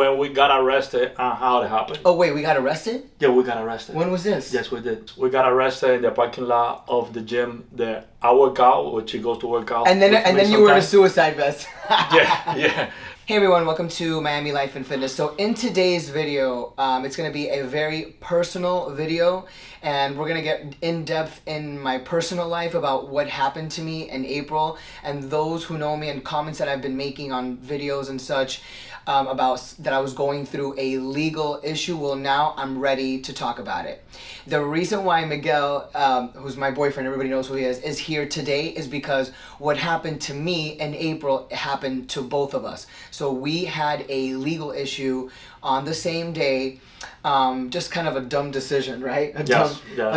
when we got arrested and how it happened. Oh wait, we got arrested? Yeah, we got arrested. When was this? Yes, we did. We got arrested in the parking lot of the gym that I work out, which he goes to work out. And then you were in a suicide vest. Yeah. Hey everyone, welcome to Miami Life and Fitness. So in today's video, it's going to be a very personal video, and we're going to get in depth in my personal life about what happened to me in April, and those who know me and comments that I've been making on videos and such about that I was going through a legal issue. Well, now I'm ready to talk about it. The reason why Miguel, who's my boyfriend, everybody knows who he is here today is because what happened to me in April happened to both of us. So we had a legal issue on the same day. Just kind of a dumb decision, right? A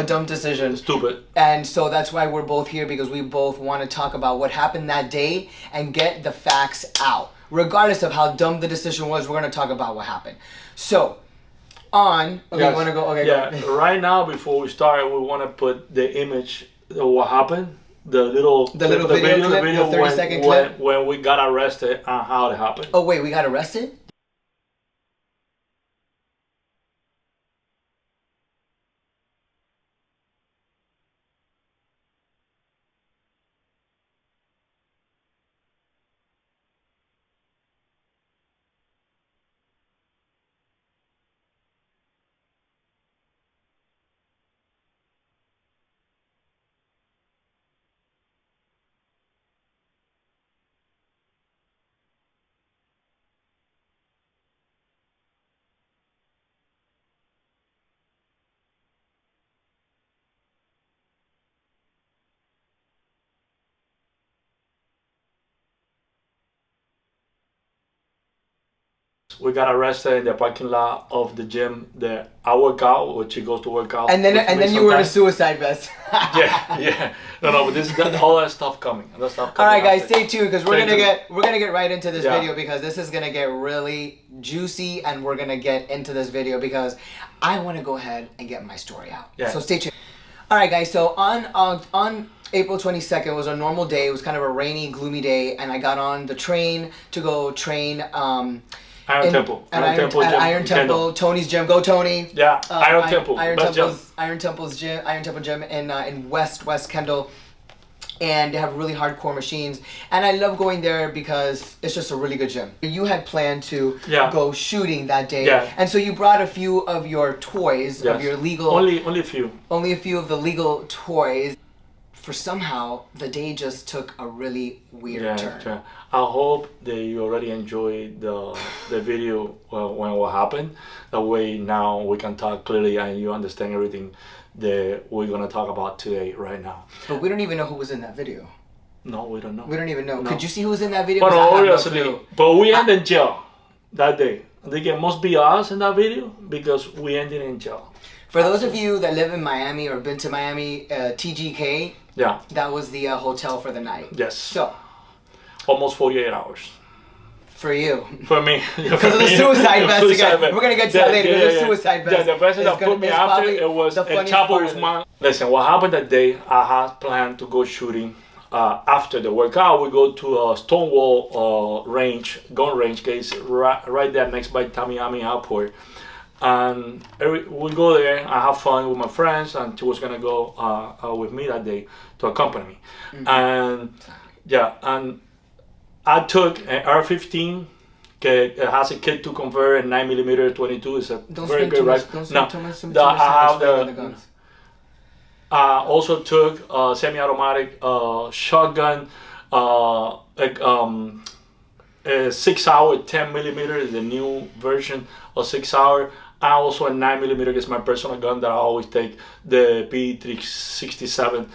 dumb decision. Stupid. And so that's why we're both here, because we both want to talk about what happened that day and get the facts out. Regardless of how dumb the decision was, we're going to talk about what happened. So, you want to go? Okay, go. Right now, before we start, we want to put the image of what happened. The video clip, the 30-second clip. When we got arrested and how it happened. Oh, wait, we got arrested? We got arrested in the parking lot of the gym that I work out, which he goes to work out. And then you were in a suicide vest. yeah. No, but this is all that stuff coming. All right, guys, stay tuned, because we're gonna get right into this video, because this is gonna get really juicy, and we're gonna get into this video because I want to go ahead and get my story out. Yeah. So stay tuned. All right, guys. So on April 22nd was a normal day. It was kind of a rainy, gloomy day, and I got on the train to go train. Iron Temple, Tony's gym. Go Tony. Yeah, Iron Temple gym in West Kendall, and they have really hardcore machines, and I love going there because it's just a really good gym. You had planned to go shooting that day, and so you brought a few of your toys, of your legal. Only a few. Only a few of the legal toys. For somehow the day just took a really weird turn. Yeah. I hope that you already enjoyed the video when what happened. That way now we can talk clearly and you understand everything that we're gonna talk about today, right now. But we don't even know who was in that video. No, we don't know. We don't even know. No. Could you see who was in that video? But obviously, but we ended in jail that day. I think it must be us in that video because we ended in jail. For those of you that live in Miami or been to Miami, TGK, that was the hotel for the night. Yes. So, almost 48 hours. For you. For me. Because of the suicide vest again. We're going to get to that later. The suicide vest. Yeah, the vest that put me after it was El Chapo Guzman. Listen, what happened that day, I had planned to go shooting. After the workout, we go to a Stonewall gun range case right there next by Tamiami Airport. And we go there, I have fun with my friends, and she was gonna go with me that day to accompany me. Mm-hmm. And I took an R15, it has a kit to convert a 9mm 22. It's a very good rifle. I have the guns. I also took a semi-automatic shotgun, a 6-hour 10mm, the new version of 6-hour. And also a 9mm is my personal gun that I always take, the P367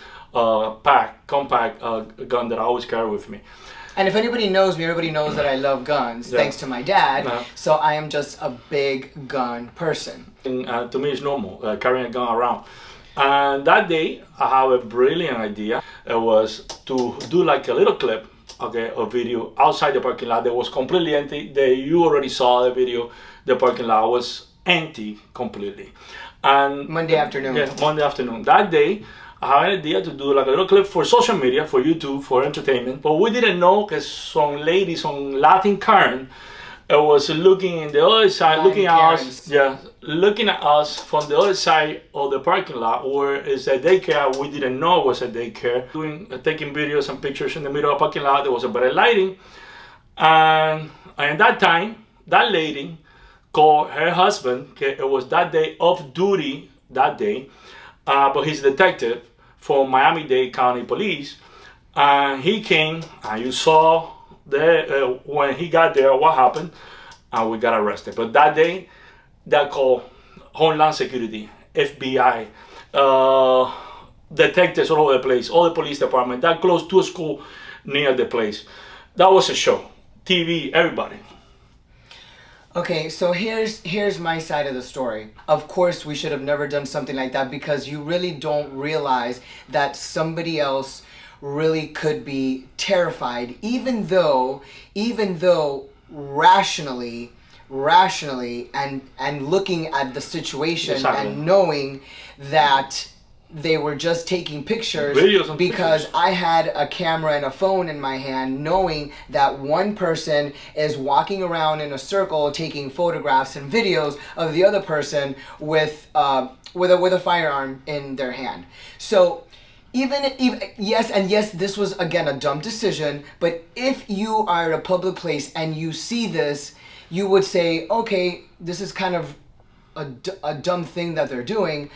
compact gun that I always carry with me. And if anybody knows me, everybody knows that I love guns, thanks to my dad. So I am just a big gun person. And, to me, it's normal carrying a gun around. And that day, I have a brilliant idea. It was to do like a little clip, a video outside the parking lot that was completely empty. You already saw the video. The parking lot was empty completely. And Monday afternoon. Yeah, Monday afternoon. That day, I had an idea to do like a little clip for social media, for YouTube, for entertainment. But we didn't know because some ladies on Latin Karen It was looking in the other side, looking at us. Yeah, looking at us from the other side of the parking lot, where it's a daycare. We didn't know it was a daycare. Taking videos and pictures in the middle of the parking lot. There was a better lighting, and at that time, that lady called her husband. It was that day off duty that day, but he's a detective for Miami-Dade County Police, and he came, and you saw when he got there what happened, and we got arrested. But that day, that called Homeland Security, FBI, detectives all over the place, all the police department, that close to a school near the place. That was a show. TV, everybody. Okay, so here's my side of the story. Of course, we should have never done something like that, because you really don't realize that somebody else really could be terrified, even though rationally and looking at the situation, exactly, and knowing that they were just taking pictures, because I had a camera and a phone in my hand, knowing that one person is walking around in a circle taking photographs and videos of the other person with a firearm in their hand. So even yes, this was again a dumb decision, but if you are at a public place and you see this, you would say, okay, this is kind of a dumb thing that they're doing,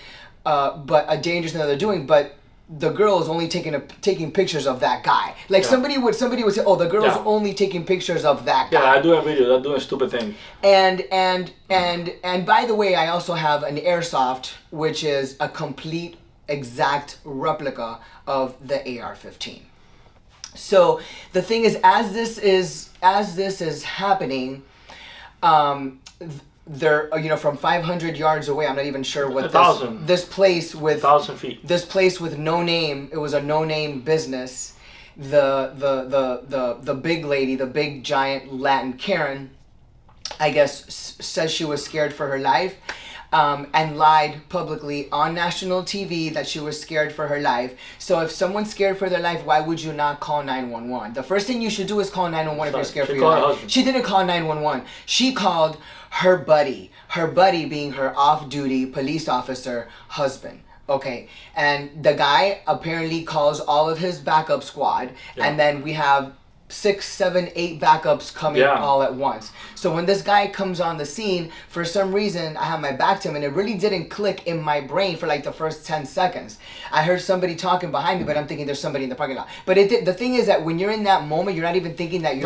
but a dangerous thing that they're doing, but the girl is only taking pictures of that guy. Like, yeah, somebody would say, oh, the girl is, yeah, only taking pictures of that guy. Yeah, I do a video, they're doing a stupid thing. And by the way, I also have an airsoft, which is a complete exact replica of the AR-15. So the thing is, as this is happening, they're, from 500 yards away, I'm not even sure what this place with 1,000 feet. This place with no name. It was a no-name business. The big lady, the big giant Latin Karen, I guess, says she was scared for her life, and lied publicly on national TV that she was scared for her life. So if someone's scared for their life, why would you not call 911? The first thing you should do is call 911 if you're scared for your life. She didn't call 911. She called her buddy being her off-duty police officer husband. Okay, and the guy apparently calls all of his backup squad, yeah, and then we have 6, 7, 8 backups coming, yeah, all at once. So when this guy comes on the scene, for some reason, I have my back to him, and it really didn't click in my brain for like the first 10 seconds. I heard somebody talking behind me, but I'm thinking there's somebody in the parking lot. But it did. The thing is that when you're in that moment, you're not even thinking that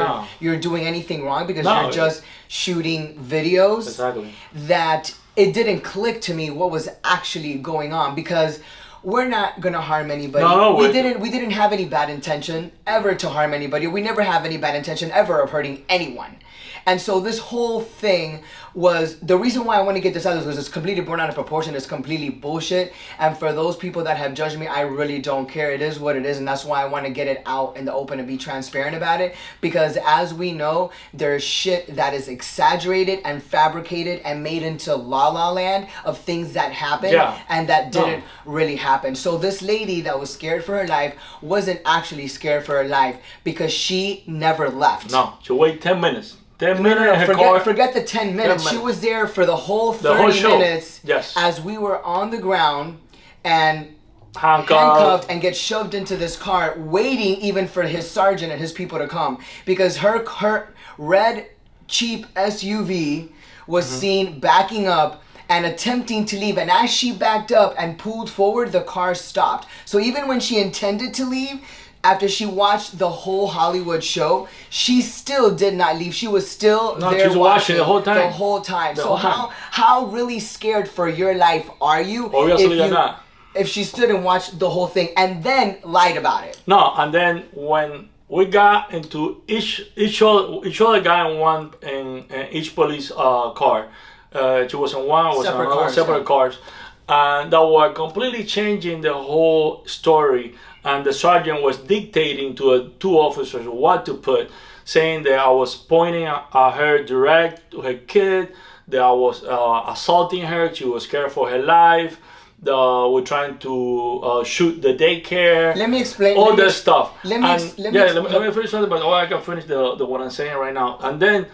you're doing anything wrong, because you're just shooting videos. Exactly. That it didn't click to me what was actually going on, because we're not gonna harm anybody. No, we didn't have any bad intention ever to harm anybody. We never have any bad intention ever of hurting anyone. And so this whole thing was, the reason why I want to get this out is because it's completely blown out of proportion. It's completely bullshit. And for those people that have judged me, I really don't care. It is what it is, and that's why I want to get it out in the open and be transparent about it. Because as we know, there's shit that is exaggerated and fabricated and made into la-la land of things that happened, yeah, and that didn't really happen. So this lady that was scared for her life wasn't actually scared for her life, because she never left. No, she waited 10 minutes. 10 minutes. Forget the 10 minutes. She was there for the whole 30 minutes. Yes. As we were on the ground and handcuffed and get shoved into this car, waiting even for his sergeant and his people to come, because her red cheap SUV was, mm-hmm, seen backing up and attempting to leave. And as she backed up and pulled forward, the car stopped. So even when she intended to leave, after she watched the whole Hollywood show, she still did not leave. She was still there she was watching the whole time. The whole time. So how really scared for your life are you? Obviously you're not. If she stood and watched the whole thing and then lied about it. No, and then when we got into each other guy in each police car. She was in one, was in separate cars, and that were completely changing the whole story. And the sergeant was dictating to two officers what to put, saying that I was pointing at her direct to her kid, that I was assaulting her, she was scared for her life, we're trying to shoot the daycare. Let me explain. All that stuff. Let me finish something, but I can finish what I'm saying right now. And then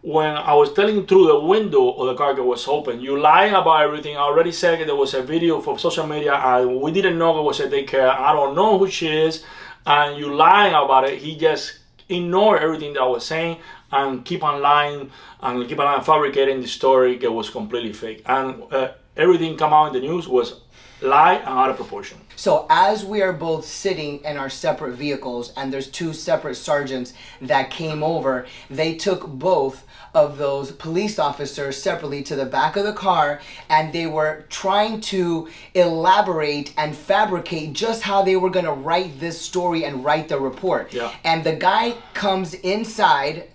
when I was telling through the window of the car that was open, you lying about everything. I already said that there was a video for social media, and we didn't know it was a daycare. I don't know who she is, and you lying about it. He just ignored everything that I was saying and keep on lying and keep on fabricating the story that was completely fake. And everything come out in the news was lie and out of proportion. So as we are both sitting in our separate vehicles and there's two separate sergeants that came over, they took both of those police officers separately to the back of the car, and they were trying to elaborate and fabricate just how they were going to write this story and write the report. Yeah. And the guy comes inside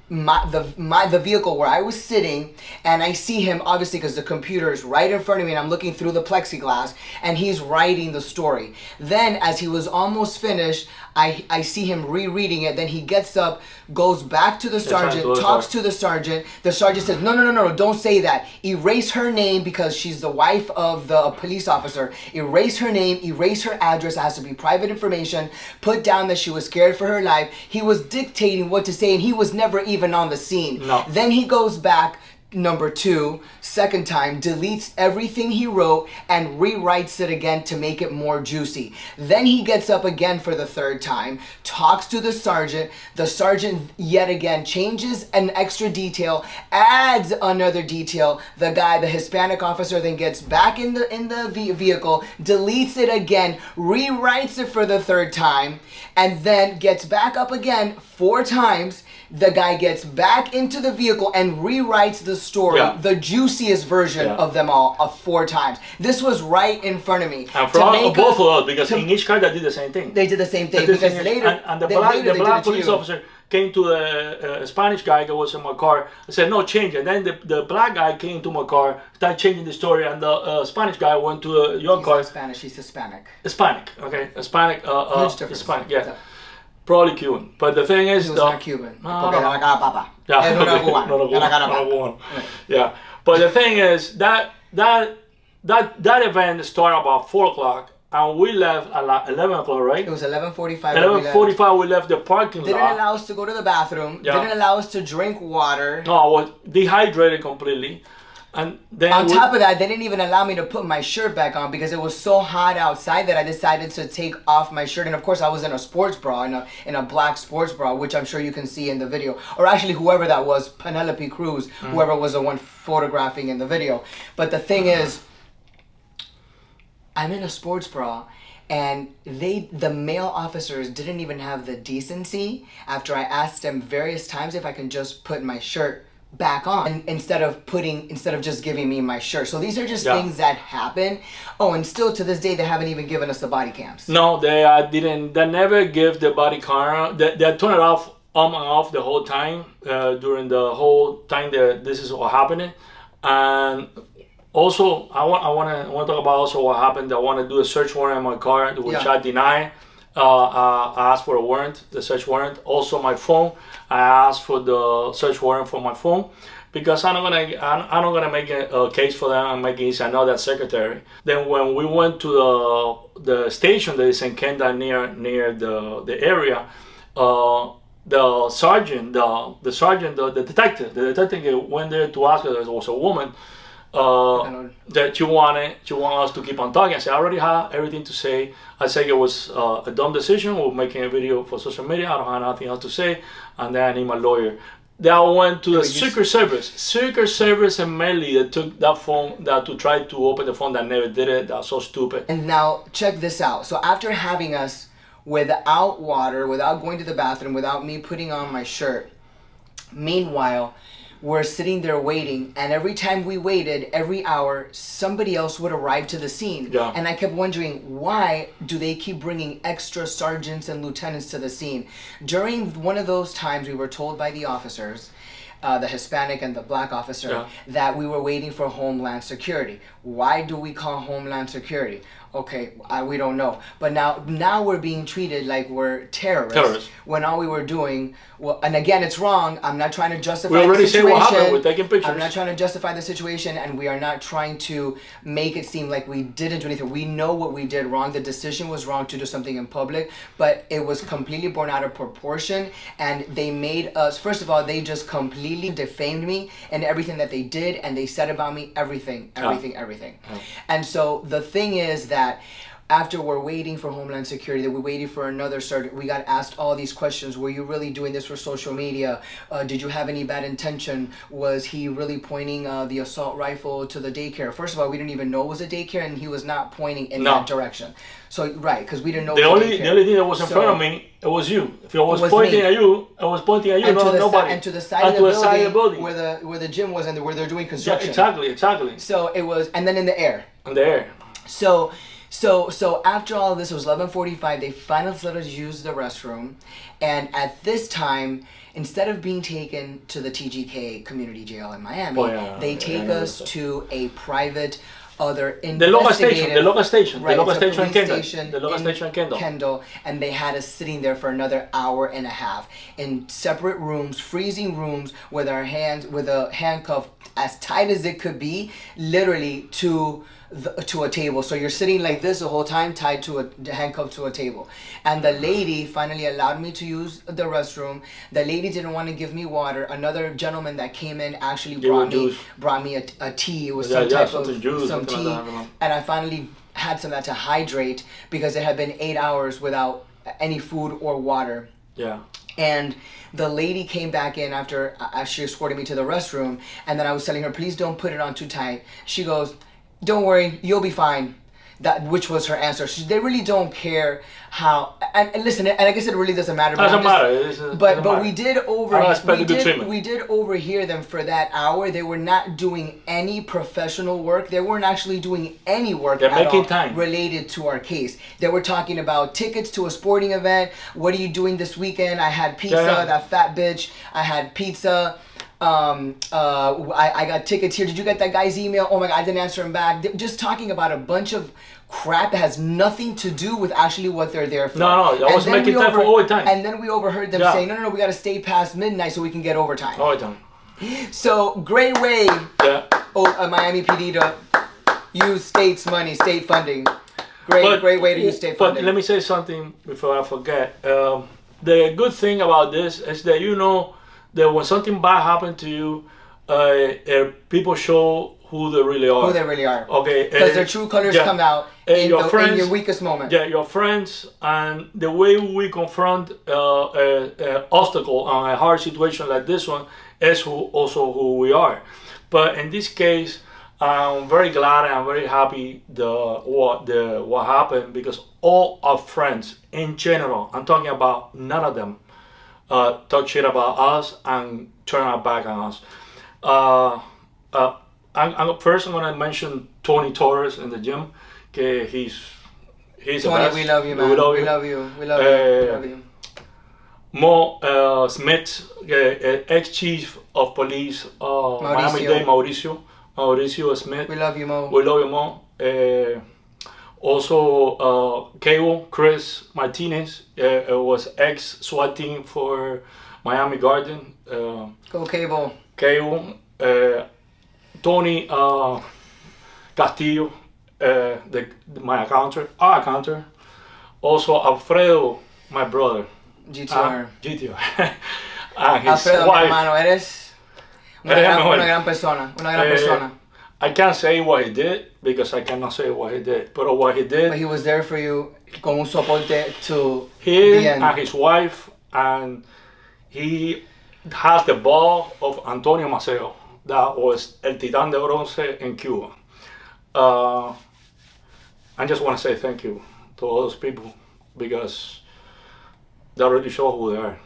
the vehicle where I was sitting, and I see him, obviously because the computer is right in front of me and I'm looking through the plexiglass, and he's writing the story. Then as he was almost finished, I see him rereading it. Then he gets up, goes back to the sergeant, talks to the sergeant. The sergeant says, no, don't say that. Erase her name because she's the wife of the police officer. Erase her name, erase her address. It has to be private information. Put down that she was scared for her life. He was dictating what to say, and he was never even on the scene. No. Then he goes back, number two, second time, deletes everything he wrote and rewrites it again to make it more juicy. Then he gets up again for the third time, talks to the sergeant. The sergeant yet again changes an extra detail, adds another detail. The guy, the Hispanic officer, then gets back in the vehicle, deletes it again, rewrites it for the third time, and then gets back up again 4 times. The guy gets back into the vehicle and rewrites the story, the juiciest version of them all, 4 times. This was right in front of me. And for both of us, because in each car they did the same thing. They did the same thing. Because later, and the black police officer came to the Spanish guy that was in my car and said, no, change it. And then the black guy came to my car, started changing the story, and the Spanish guy went to your car. He's not Spanish, he's Hispanic. Hispanic, okay. Hispanic. Huge difference. Hispanic, yeah. Probably Cuban, but the thing is, he was not Cuban. Yeah, but the thing is that event started about 4 o'clock, and we left at 11 o'clock, right? It was 11:45. 11:45. We left the parking lot. Didn't allow us to go to the bathroom. Yeah. Didn't allow us to drink water. No, I was dehydrated completely. And then on top of that, they didn't even allow me to put my shirt back on because it was so hot outside that I decided to take off my shirt. And of course, I was in a sports bra, in a black sports bra, which I'm sure you can see in the video. Or actually, whoever that was, Penelope Cruz, whoever was the one photographing in the video. But the thing is, I'm in a sports bra, and the male officers didn't even have the decency, after I asked them various times if I can just put my shirt back on instead of just giving me my shirt. So these are just things that happen. Oh, and still to this day they haven't even given us the body cams. No, they didn't. They never give the body camera. They turn it off on and off the whole time during the whole time that this is what happening. And also I want to talk about also what happened. I want to do a search warrant in my car, which I deny. I asked for a warrant, the search warrant. Also my phone, I asked for the search warrant for my phone because I'm not gonna make a case for them and make it easy. I know that secretary. Then when we went to the station that is in Kendall near the area, the sergeant, the detective went there to ask her. There was a woman. That you want us to keep on talking. I said, I already have everything to say. I said it was a dumb decision. We're making a video for social media. I don't have nothing else to say. And then I need my lawyer. Then I went to the Secret Service and mainly that took that phone to try to open the phone that never did it. That's so stupid. And now check this out. So after having us without water, without going to the bathroom, without me putting on my shirt, meanwhile, we're sitting there waiting, and every time we waited, every hour, somebody else would arrive to the scene. Yeah. And I kept wondering, why do they keep bringing extra sergeants and lieutenants to the scene? During one of those times, we were told by the officers, the Hispanic and the black officer, that we were waiting for Homeland Security. Why do we call Homeland Security? Okay, we don't know. But now we're being treated like we're terrorists. When all we were doing, and again, it's wrong. I'm not trying to justify the situation. We already say what happened. We're taking pictures. I'm not trying to justify the situation, and we are not trying to make it seem like we didn't do anything. We know what we did wrong. The decision was wrong to do something in public, but it was completely born out of proportion, and they made us, first of all, they just completely defamed me and everything that they did, and they said about me everything. And so the thing is that after we're waiting for Homeland Security, that we're waiting for another we got asked all these questions. Were you really doing this for social media? Did you have any bad intention? Was he really pointing the assault rifle to the daycare? First of all, we didn't even know it was a daycare, and he was not pointing in that direction. So, right, because we didn't know the only thing that was in front of me, it was you. If I was pointing at you, I was pointing at you, not nobody. And to the side of the building where the gym was and where they're doing construction. Yeah, exactly. So it was, and then in the air. So after all of this, it was 11:45. They finally let us use the restroom, and at this time, instead of being taken to the TGK Community Jail in Miami, they take us to a private other investigative... The local station. Right, the local station in Kendall. And they had us sitting there for another hour and a half in separate rooms, freezing rooms, with our hands, with a handcuff as tight as it could be, literally to a table. So you're sitting like this the whole time, tied to a handcuff to a table. And the lady finally allowed me to use the restroom. The lady didn't want to give me water. Another gentleman that came in actually brought me a tea. It was some type of tea. And I finally had some of that to hydrate, because it had been 8 hours without any food or water. Yeah. And the lady came back in after she escorted me to the restroom, and then I was telling her, please don't put it on too tight. She goes, don't worry, you'll be fine. Which was her answer. They really don't care how. And listen, and I guess it really doesn't matter. But we did overhear them for that hour. They were not doing any professional work. They weren't actually doing any work related to our case. They were talking about tickets to a sporting event. What are you doing this weekend? I had pizza. That fat bitch. I had pizza. I got tickets here. Did you get that guy's email? Oh my God, I didn't answer him back. They're just talking about a bunch of crap that has nothing to do with actually what they're there for. No, I was making time for overtime. And then we overheard them saying, no, we got to stay past midnight so we can get overtime. So, great way, Miami PD to use state funding. Great way to use state funding. But let me say something before I forget. The good thing about this is that that when something bad happened to you, people show who they really are. Okay. Because their true colors come out in your weakest moment. Yeah, your friends, and the way we confront an obstacle and a hard situation like this one is also who we are. But in this case, I'm very glad and I'm very happy what happened, because all our friends in general, I'm talking about none of them, talk shit about us and turn our back on us. I'm first going to mention Tony Torres in the gym. Okay, he's Tony, the best. we love you, man. We love you. Mo Smith, ex-chief of police, Miami-Dade, Mauricio Smith. We love you, Mo. We love you, Mo. Also, Cable, Chris Martinez, was ex-SWAT team for Miami Garden. Go Cable. Tony Castillo, our accountant. Also, Alfredo, my brother. GTR. And his Alfredo, wife. mi hermano, eres una gran persona. I can't say what he did, because I cannot say what he did. But what he did... But he was there for you con un soporte to the end. And his wife, and he has the ball of Antonio Maceo. That was El Titán de Bronce in Cuba. I just want to say thank you to all those people, because they really show who they are.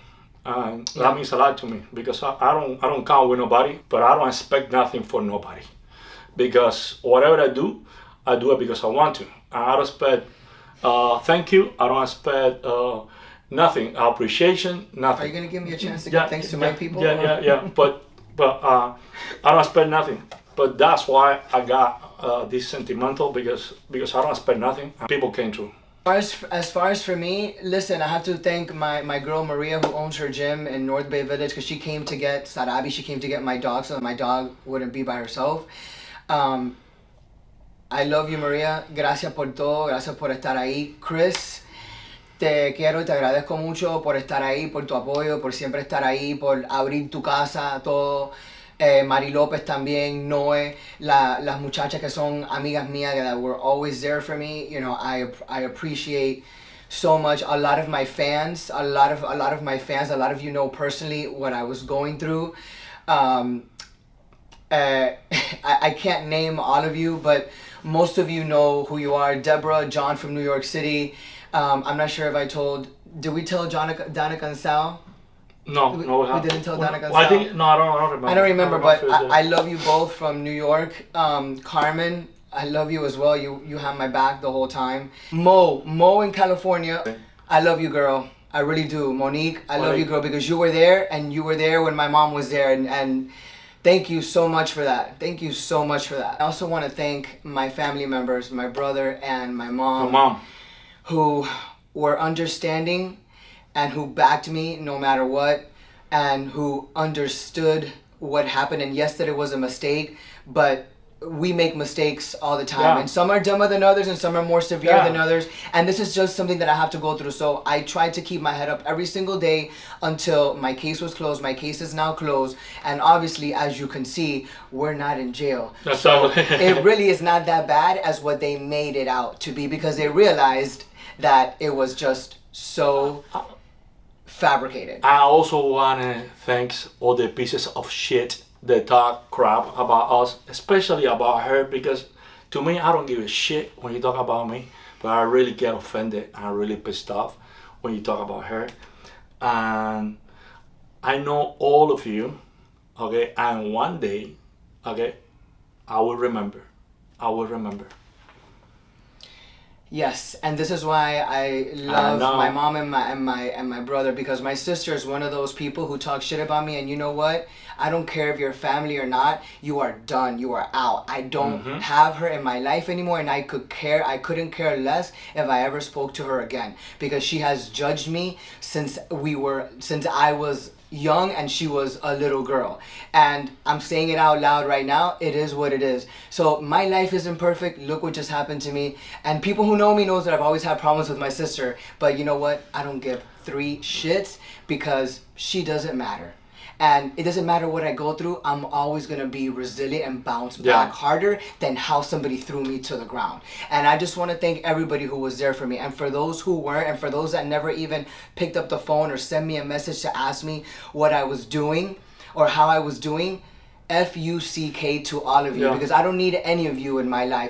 And that means a lot to me, because I don't count with nobody, but I don't expect nothing for nobody. Because whatever I do it because I want to. And I don't expect thank you. I don't expect nothing. Appreciation, nothing. Are you gonna give me a chance to give thanks to my people? Yeah. But I don't expect nothing. But that's why I got this sentimental because I don't expect nothing. People came through. As far as for me, listen, I have to thank my girl Maria, who owns her gym in North Bay Village, because she came to get Sarabi, she came to get my dog so that my dog wouldn't be by herself. I love you, Maria. Gracias por todo, gracias por estar ahí. Chris, te quiero y te agradezco mucho por estar ahí, por tu apoyo, por siempre estar ahí, por abrir tu casa, todo. Mari López también, Noé, las muchachas que son amigas mías that were always there for me. You know, I appreciate so much. A lot of my fans, a lot of you know personally what I was going through. I can't name all of you, but most of you know who you are. Deborah, John from New York City. I'm not sure if I told. Did we tell Danica and Sal? No, we didn't tell Danica and well, I Sal. think no, I don't remember. I don't remember, but I love you both from New York. Carmen, I love you as well. You have my back the whole time. Mo in California, I love you, girl. I really do. Monique, I love you, girl, because you were there, and you were there when my mom was there, and thank you so much for that. Thank you so much for that. I also want to thank my family members, my brother and my mom, who were understanding and who backed me no matter what, and who understood what happened. And yes, that it was a mistake, but we make mistakes all the time, and some are dumber than others, and some are more severe than others, and this is just something that I have to go through. So I tried to keep my head up every single day until my case was closed. My case is now closed, and obviously, as you can see, we're not in jail. So it really is not that bad as what they made it out to be, because they realized that it was just so fabricated. I also want to thank all the pieces of shit that talk crap about us, especially about her, because to me, I don't give a shit when you talk about me, but I really get offended. I'm really pissed off when you talk about her. And I know all of you, okay, and one day, okay, I will remember. Yes, and this is why I love my mom and my brother, because my sister is one of those people who talk shit about me, and you know what? I don't care if you're family or not. You are done. You are out. I don't have her in my life anymore, and I couldn't care less if I ever spoke to her again, because she has judged me since I was young and she was a little girl, and I'm saying it out loud right now. It is what it is. So my life isn't perfect. Look what just happened to me, and people who know me knows that I've always had problems with my sister, but you know what? I don't give 3 shits, because she doesn't matter. And it doesn't matter what I go through, I'm always going to be resilient and bounce back harder than how somebody threw me to the ground. And I just want to thank everybody who was there for me. And for those who weren't, and for those that never even picked up the phone or sent me a message to ask me what I was doing or how I was doing, FUCK to all of you, because I don't need any of you in my life.